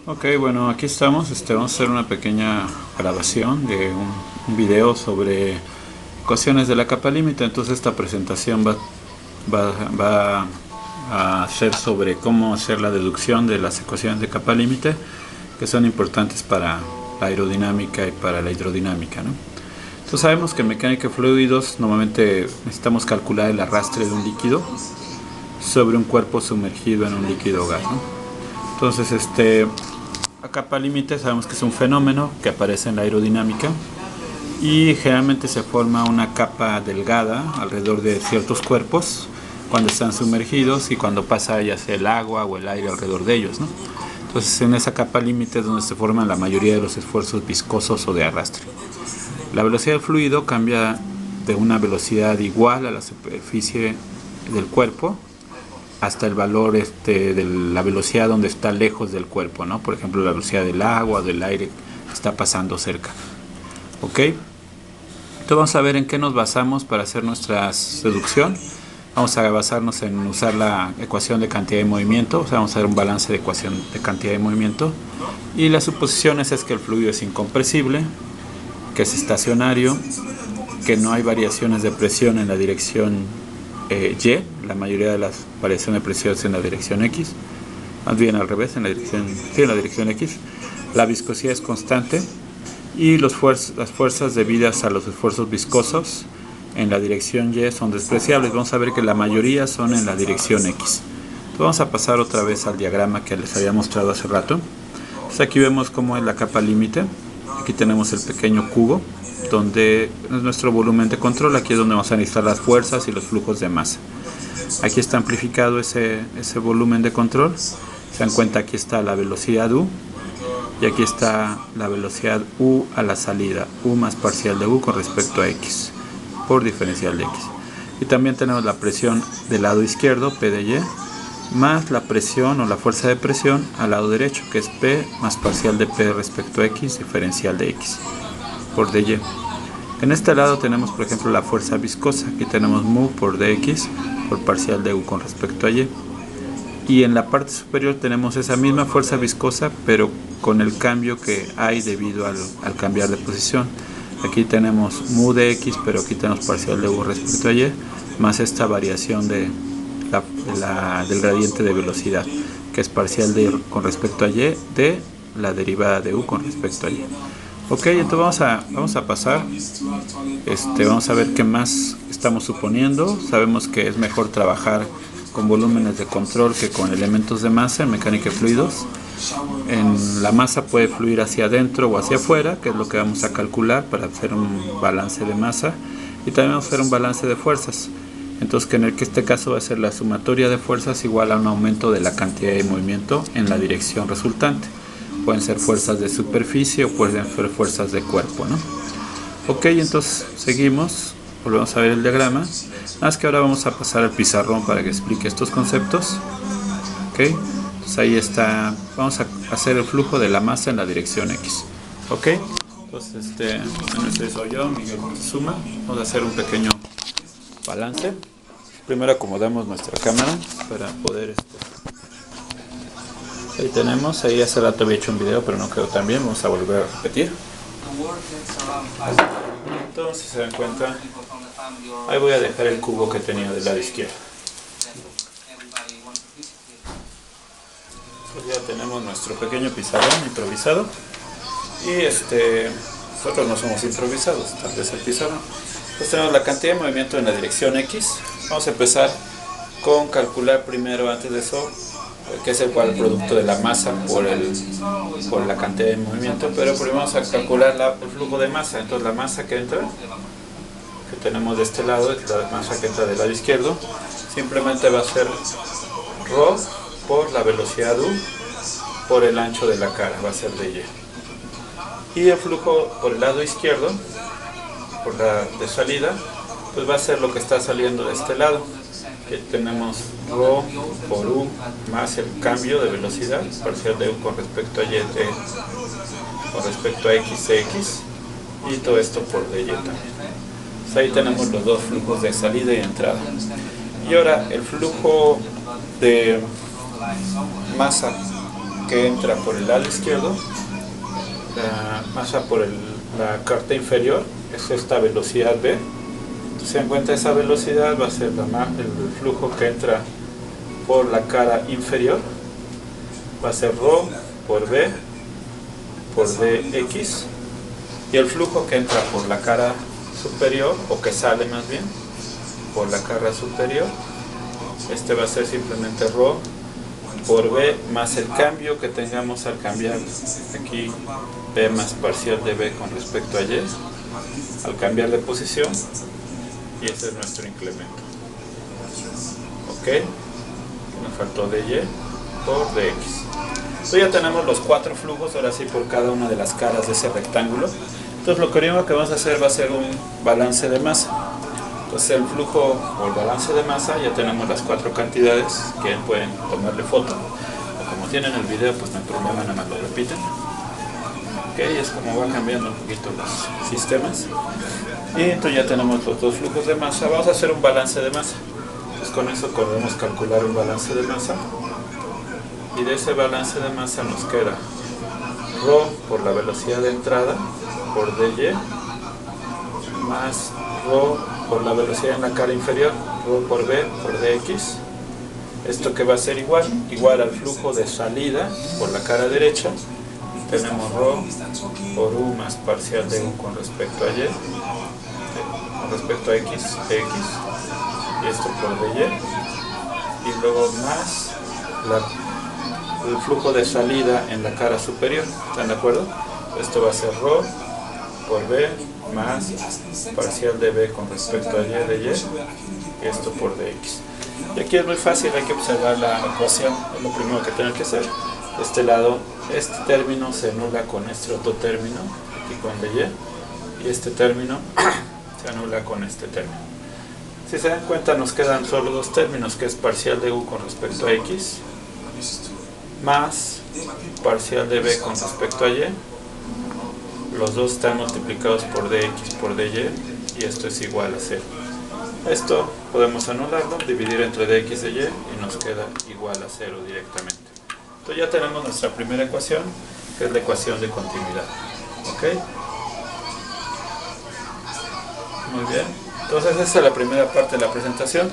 Ok, bueno, aquí estamos. Vamos a hacer una pequeña grabación de un video sobre ecuaciones de la capa límite. Entonces esta presentación va a ser sobre cómo hacer la deducción de las ecuaciones de capa límite, que son importantes para la aerodinámica y para la hidrodinámica, ¿no? Entonces sabemos que en mecánica de fluidos normalmente necesitamos calcular el arrastre de un líquido sobre un cuerpo sumergido en un líquido gas, ¿no? Entonces la capa límite sabemos que es un fenómeno que aparece en la aerodinámica y generalmente se forma una capa delgada alrededor de ciertos cuerpos cuando están sumergidos y cuando pasa ya sea el agua o el aire alrededor de ellos, ¿no? Entonces en esa capa límite es donde se forman la mayoría de los esfuerzos viscosos o de arrastre. La velocidad del fluido cambia de una velocidad igual a la superficie del cuerpo hasta el valor de la velocidad donde está lejos del cuerpo, ¿no? Por ejemplo, la velocidad del agua o del aire que está pasando cerca. ¿Ok? Entonces vamos a ver en qué nos basamos para hacer nuestra deducción. Vamos a basarnos en usar la ecuación de cantidad de movimiento, o sea, vamos a hacer un balance de ecuación de cantidad de movimiento. Y las suposiciones es que el fluido es incompresible, que es estacionario, que no hay variaciones de presión en la dirección Y, la mayoría de las variaciones de presión es en la dirección X, más bien al revés, en la dirección X. La viscosidad es constante y las fuerzas debidas a los esfuerzos viscosos en la dirección Y son despreciables. Vamos a ver que la mayoría son en la dirección X. Entonces vamos a pasar otra vez al diagrama que les había mostrado hace rato. Entonces aquí vemos cómo es la capa límite. Aquí tenemos el pequeño cubo donde es nuestro volumen de control. Aquí es donde vamos a necesitar las fuerzas y los flujos de masa. Aquí está amplificado ese volumen de control. Se dan cuenta, aquí está la velocidad U y aquí está la velocidad U a la salida, U más parcial de U con respecto a X por diferencial de X. Y también tenemos la presión del lado izquierdo, P de Y, más la presión o la fuerza de presión al lado derecho, que es P más parcial de P respecto a X, diferencial de X por dy. En este lado tenemos, por ejemplo, la fuerza viscosa. Aquí tenemos mu por dx por parcial de u con respecto a y. Y en la parte superior tenemos esa misma fuerza viscosa, pero con el cambio que hay debido al cambiar de posición. Aquí tenemos mu de x, pero aquí tenemos parcial de u respecto a y, más esta variación del gradiente de velocidad, que es parcial de con respecto a y de la derivada de u con respecto a y. Ok, entonces vamos a pasar. Vamos a ver qué más estamos suponiendo. Sabemos que es mejor trabajar con volúmenes de control que con elementos de masa en mecánica de fluidos. En la masa puede fluir hacia adentro o hacia afuera, que es lo que vamos a calcular para hacer un balance de masa. Y también vamos a hacer un balance de fuerzas. Entonces, que en este caso va a ser la sumatoria de fuerzas igual a un aumento de la cantidad de movimiento en la dirección resultante. Pueden ser fuerzas de superficie o pueden ser fuerzas de cuerpo, ¿no? Ok, entonces seguimos, volvemos a ver el diagrama. Nada más que ahora vamos a pasar al pizarrón para que explique estos conceptos. Ok, entonces ahí está, vamos a hacer el flujo de la masa en la dirección X. Ok, entonces este soy yo, Miguel Montezuma. Vamos a hacer un pequeño balance. Primero acomodamos nuestra cámara para poder ahí tenemos, ahí hace rato había hecho un video pero no quedó tan bien, vamos a volver a repetir. Entonces se dan cuenta, ahí voy a dejar el cubo que tenía del lado izquierdo. Pues ya tenemos nuestro pequeño pizarrón improvisado y nosotros no somos improvisados, tal vez el pizarrón. Entonces tenemos la cantidad de movimiento en la dirección X. Vamos a empezar con calcular primero, antes de eso, que es el producto de la masa por la cantidad de movimiento, pero primero vamos a calcular el flujo de masa. Entonces la masa que entra, que tenemos de este lado, es la masa que entra del lado izquierdo, simplemente va a ser ρ por la velocidad u por el ancho de la cara, va a ser de y. Y el flujo por el lado izquierdo, por la de salida, pues va a ser lo que está saliendo de este lado. Que tenemos ρ por u más el cambio de velocidad parcial de u con respecto a y con respecto a x de x y todo esto por dy también. Entonces ahí tenemos los dos flujos de salida y entrada. Y ahora el flujo de masa que entra por el lado izquierdo, la masa por la carta inferior, es esta velocidad B. Entonces, se encuentra esa velocidad, va a ser el flujo que entra por la cara inferior, va a ser ρ por B por dx, y el flujo que entra por la cara superior, o que sale más bien por la cara superior, este va a ser simplemente ρ por B más el cambio que tengamos al cambiar aquí B más parcial de B con respecto a Y al cambiar de posición, y ese es nuestro incremento. Ok, nos faltó dy por dx. Entonces ya tenemos los 4 flujos, ahora sí, por cada una de las caras de ese rectángulo. Entonces lo único que vamos a hacer va a ser un balance de masa. Entonces el flujo por balance de masa, ya tenemos las 4 cantidades que pueden tomarle foto, o como tienen el video pues no hay problema, nada más lo repiten. Ok, es como va cambiando un poquito los sistemas. Y entonces ya tenemos los 2 flujos de masa. Vamos a hacer un balance de masa. Entonces con eso podemos calcular un balance de masa, y de ese balance de masa nos queda ρ por la velocidad de entrada por dy más ρ por la velocidad en la cara inferior, ρ por b por dx. Esto que va a ser igual al flujo de salida por la cara derecha. Tenemos ρ por u más parcial de u con respecto a y, con respecto a x, dx, y esto por dy, y luego más el flujo de salida en la cara superior. ¿Están de acuerdo? Esto va a ser ρ por b más parcial de b con respecto a y de y, y esto por dx. Y aquí es muy fácil, hay que observar la ecuación, es lo primero que tenemos que hacer. De este lado, este término se anula con este otro término, aquí con dy, y este término se anula con este término. Si se dan cuenta, nos quedan solo 2 términos, que es parcial de u con respecto a x, más parcial de b con respecto a y. Los dos están multiplicados por dx por dy, y esto es igual a 0. Esto podemos anularlo, dividir entre dx y y, y nos queda igual a 0 directamente. Entonces ya tenemos nuestra primera ecuación, que es la ecuación de continuidad. ¿Ok? Muy bien. Entonces esa es la primera parte de la presentación.